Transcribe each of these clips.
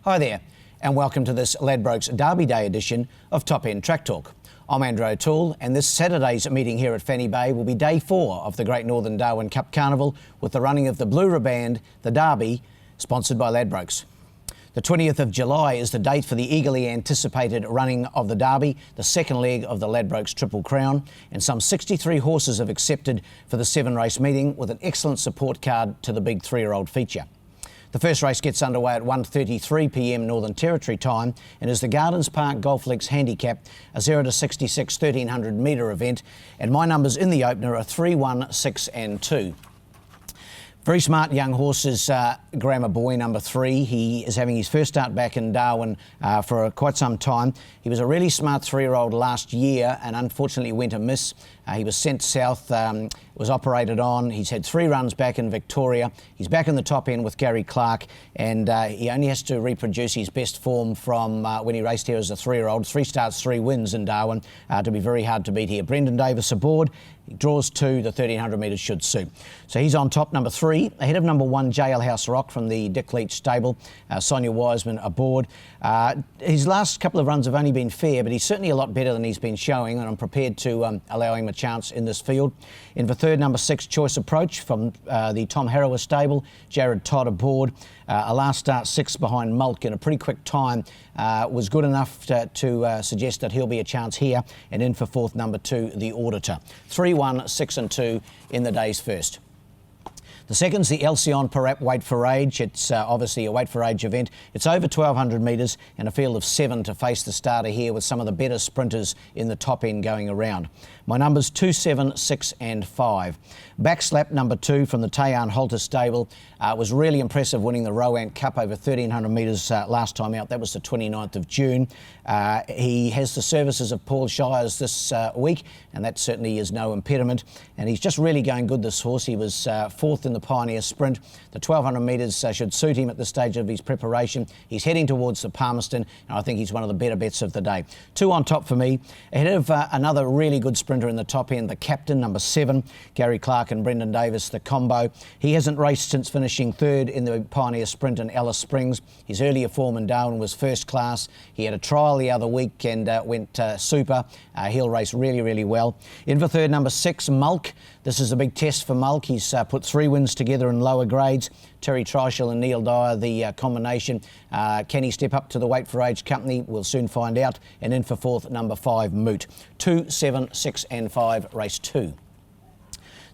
Hi there, and welcome to this Ladbrokes Derby Day edition of Top End Track Talk. I'm Andrew O'Toole, and this Saturday's meeting here at Fanny Bay will be day 4 of the Great Northern Darwin Cup Carnival, with the running of the Blue Riband, the Derby, sponsored by Ladbrokes. The 20th of July is the date for the eagerly anticipated running of the Derby, the second leg of the Ladbrokes Triple Crown, and some 63 horses have accepted for the 7-race meeting, with an excellent support card to the big 3-year-old feature. The first race gets underway at 1:33pm Northern Territory time and is the Gardens Park Golf Links Handicap, a 0 to 66 1300 metre event, and my numbers in the opener are 3, 1, 6 and 2. Very smart young horse is Grammar Boy, number 3. He is having his first start back in Darwin for quite some time. He was a really smart 3-year-old last year and unfortunately went amiss. He was sent south, was operated on. He's had 3 runs back in Victoria. He's back in the top end with Gary Clark, and he only has to reproduce his best form from when he raced here as a 3-year-old. 3 starts, 3 wins in Darwin to be very hard to beat here. Brendan Davis aboard. He draws 2, the 1300 metres should suit. So he's on top, number 3, ahead of number 1, Jailhouse Rock from the Dick Leach stable. Sonia Wiseman aboard. His last couple of runs have only been fair, but he's certainly a lot better than he's been showing, and I'm prepared to allow him a chance in this field. In for third, number 6, Choice Approach from the Tom Harrower stable. Jared Todd aboard. A last start 6 behind Mulk in a pretty quick time was good enough to suggest that he'll be a chance here. And in for fourth, number 2, The Auditor. 3, 1, 6 and 2 in the day's first. The second's the Alcyon Parap Wait for Age. It's obviously a Wait for Age event. It's over 1,200 metres and a field of 7 to face the starter here, with some of the better sprinters in the top end going around. My numbers 2, 7, 6 and 5. Backslap number 2 from the Tayan Halter stable was really impressive, winning the Rowant Cup over 1,300 metres last time out. That was the 29th of June. He has the services of Paul Shires this week, and that certainly is no impediment. And he's just really going good, this horse. He was 4th in the Pioneer Sprint. The 1,200 metres should suit him at this stage of his preparation. He's heading towards the Palmerston, and I think he's one of the better bets of the day. 2 on top for me. Ahead of another really good sprinter in the top end, the Captain, number 7, Gary Clark and Brendan Davis, the combo. He hasn't raced since finishing 3rd in the Pioneer Sprint in Alice Springs. His earlier form in Darwin was first class. He had a trial the other week and went super. He'll race really, really well. In for third, number 6, Mulk. This is a big test for Mulk. He's put 3 wins together in lower grades. Terry Treichel and Neil Dyer, the combination. Can he step up to the Wait for Age company? We'll soon find out. And in for fourth, number 5, Moot. 2, 7, 6 and 5, race 2.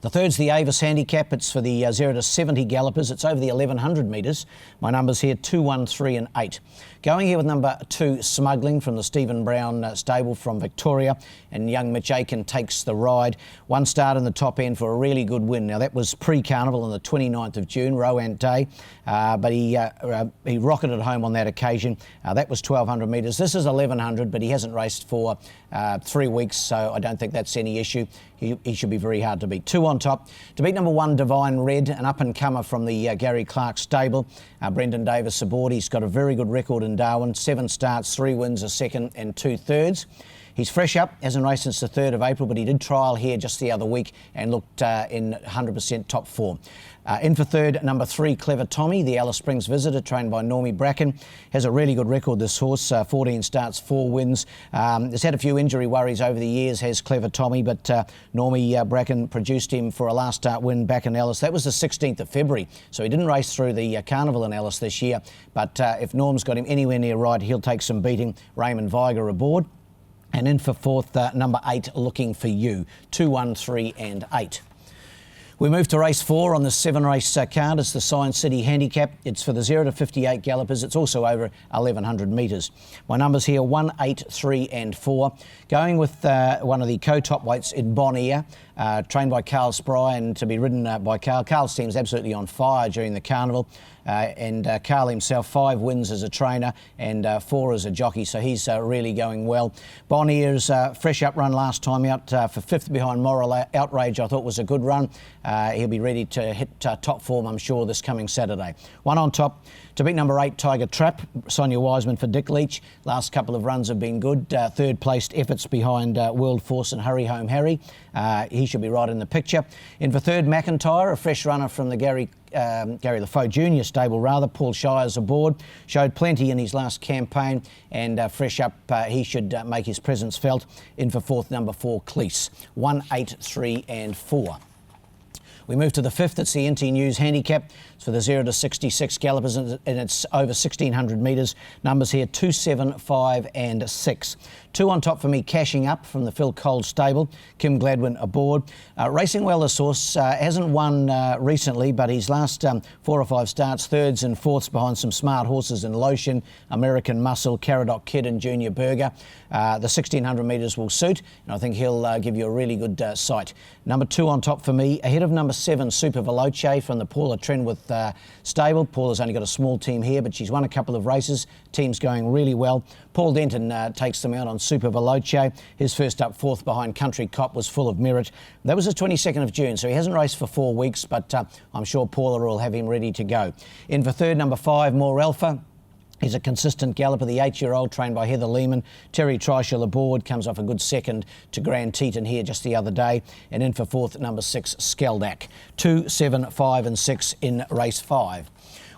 The third's the Avis Handicap. It's for the 0 to 70 gallopers. It's over the 1,100 metres. My numbers here, 2, 1, 3 and 8. Going here with number 2, Smuggling from the Stephen Brown stable from Victoria, and young Mitch Aiken takes the ride. 1 start in the top end for a really good win. Now, that was pre-carnival on the 29th of June, Rowant Day, but he rocketed home on that occasion. That was 1,200 metres. This is 1,100, but he hasn't raced for 3 weeks, so I don't think that's any issue. He should be very hard to beat. 2 on top. To beat number 1, Divine Red, an up-and-comer from the Gary Clark stable. Brendan Davis aboard. He's got a very good record in Darwin. 7 starts, 3 wins, a second and 2 thirds. He's fresh up, hasn't raced since the 3rd of April, but he did trial here just the other week and looked in 100% top form. In for third, number 3, Clever Tommy, the Alice Springs visitor, trained by Normie Bracken. Has a really good record, this horse. 14 starts, 4 wins. Has had a few injury worries over the years, has Clever Tommy, but Normie Bracken produced him for a last start win back in Alice. That was the 16th of February, so he didn't race through the carnival in Alice this year. But if Norm's got him anywhere near right, he'll take some beating. Raymond Viger aboard. And in for fourth, number 8, Looking for You. 2, 1, 3 and 8. We move to race 4 on the 7-race card. It's the Science City Handicap. It's for the 0 to 58 gallopers. It's also over 1,100 metres. My numbers here, 1, 8, 3 and 4. Going with one of the co-top weights in Bonaire, trained by Carl Spry and to be ridden by Carl. Carl's team's absolutely on fire during the carnival. And Carl himself, 5 wins as a trainer and 4 as a jockey, so he's really going well. Bonaire's fresh up run last time out for 5th behind Moral Outrage, I thought was a good run. He'll be ready to hit top form, I'm sure, this coming Saturday. 1 on top. To beat number 8, Tiger Trap, Sonia Wiseman for Dick Leach. Last couple of runs have been good. 3rd placed efforts behind World Force and Hurry Home Harry. He should be right in the picture. In for third, McIntyre, a fresh runner from the Gary Lafoe Jr. stable rather. Paul Shires aboard, showed plenty in his last campaign, and fresh up, he should make his presence felt. In for fourth, number 4, Cleese. 1, 8, 3 and 4. We move to the fifth. It's the NT News handicap. It's for the 0 to 66 gallopers, and it's over 1,600 metres. Numbers here 2, 7, 5 and 6. 2 on top for me, Cashing Up from the Phil Cole stable. Kim Gladwin aboard. Racing well, this horse. Hasn't won recently, but his last 4 or 5 starts, thirds and fourths behind some smart horses in Lotion, American Muscle, Caradoc Kid and Junior Burger. The 1,600 metres will suit, and I think he'll give you a really good sight. Number 2 on top for me, ahead of number 7, Super Veloce from the Paula Trenwith stable. Paula's only got a small team here, but she's won a couple of races. Team's going really well. Paul Denton takes them out on Super Veloce. His first up, fourth behind Country Cop, was full of merit. That was the 22nd of June, so he hasn't raced for 4 weeks, but I'm sure Paula will have him ready to go. In for third, number 5, More Alpha. He's a consistent galloper, the 8-year-old, trained by Heather Lehman. Terry Treichel aboard, comes off a good second to Grand Teton here just the other day. And in for fourth, number 6, Skeldak. 2, 7, 5 and 6 in race 5.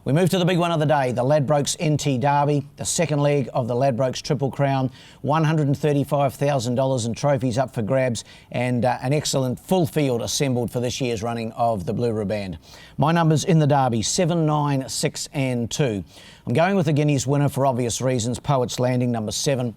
We move to the big one of the day, the Ladbrokes NT Derby, the second leg of the Ladbrokes Triple Crown. $135,000 in trophies up for grabs, and an excellent full field assembled for this year's running of the Blue Riband. My numbers in the Derby, 7, 9, 6 and 2. I'm going with the Guineas winner for obvious reasons, Poets Landing, number 7.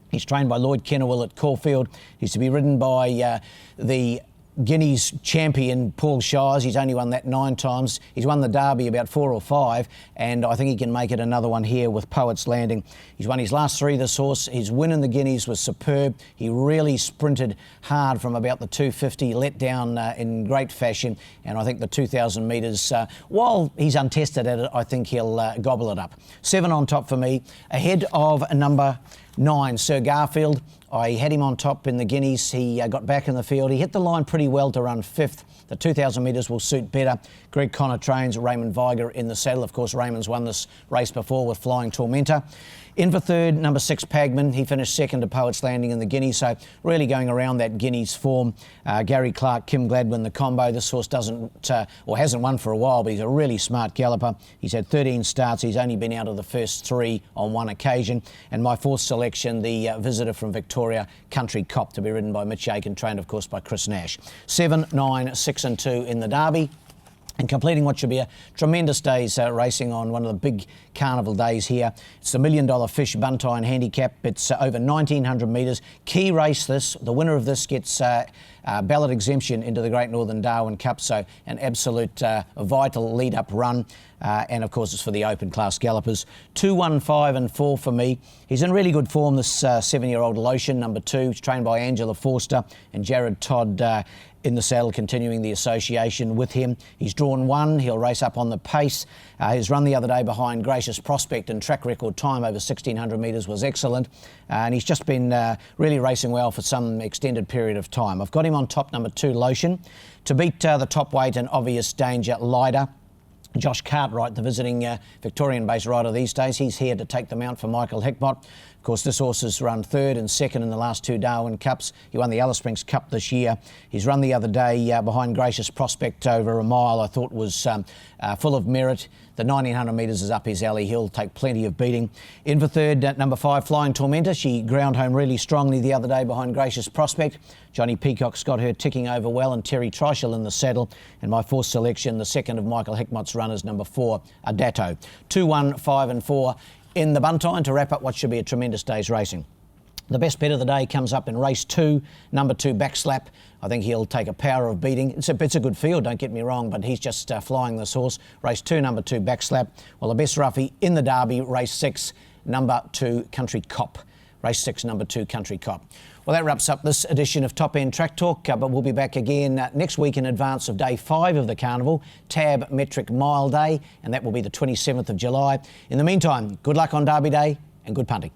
He's trained by Lloyd Kennewell at Caulfield. He's to be ridden by the Guineas champion Paul Shires. He's only won that 9 times. He's won the Derby about 4 or 5, and I think he can make it another one here with Poets Landing. He's won his last 3, this horse. His win in the Guineas was superb. He really sprinted hard from about the 250, let down in great fashion, and I think the 2,000 metres, while he's untested at it, I think he'll gobble it up. 7 on top for me, ahead of number 9, Sir Garfield. I had him on top in the Guineas. He got back in the field. He hit the line pretty well to run 5th. The 2,000 metres will suit better. Greg Connor trains Raymond Viger in the saddle. Of course, Raymond's won this race before with Flying Tormentor. In for third, number 6, Pagman. He finished second to Poets Landing in the Guineas, so really going around that Guineas form. Gary Clark, Kim Gladwin, the combo. This horse doesn't, or hasn't won for a while, but he's a really smart galloper. He's had 13 starts. He's only been out of the first 3 on 1 occasion. And my 4th selection, the visitor from Victoria, Country Cop, to be ridden by Mitch Aiken, trained, of course, by Chris Nash. 7, 9, 6 and 2 in the Derby. And completing what should be a tremendous day's racing on one of the big carnival days here. It's the $1 Million Fish Buntine Handicap. It's over 1,900 metres. Key race this. The winner of this gets ballot exemption into the Great Northern Darwin Cup, so an absolute vital lead-up run. And, of course, it's for the open class gallopers. 2, 1, 5 and 4 for me. He's in really good form, this 7-year-old Lotion, number 2. He's trained by Angela Forster and Jared Todd in the saddle, continuing the association with him. He's drawn 1. He'll race up on the pace. His run the other day behind Gracious Prospect and track record time over 1,600 metres was excellent. And he's just been really racing well for some extended period of time. I've got him on top, number 2, Lotion. To beat the top weight and obvious danger, Lider. Josh Cartwright, the visiting Victorian-based rider these days, he's here to take the mount for Michael Hickmott. Of course, this horse has run 3rd and 2nd in the last 2 Darwin Cups. He won the Alice Springs Cup this year. He's run the other day behind Gracious Prospect over a mile, I thought was full of merit. The 1,900 metres is up his alley. He'll take plenty of beating. In for third, number 5, Flying Tormentor. She ground home really strongly the other day behind Gracious Prospect. Johnny Peacock's got her ticking over well, and Terry Treichel in the saddle. And my 4th selection, the second of Michael Hickmott's runners, number 4, Adato. 2, 1, 5 and 4 in the Buntine to wrap up what should be a tremendous day's racing. The best bet of the day comes up in race 2, number 2, Backslap. I think he'll take a power of beating. It's a good field, don't get me wrong, but he's just flying this horse. Race 2, number 2, Backslap. Well, the best roughie in the Derby, race 6, number 2, Country Cop. Race 6, number 2, Country Cop. Well, that wraps up this edition of Top End Track Talk, but we'll be back again next week in advance of day 5 of the carnival, Tab Metric Mile Day, and that will be the 27th of July. In the meantime, good luck on Derby Day and good punting.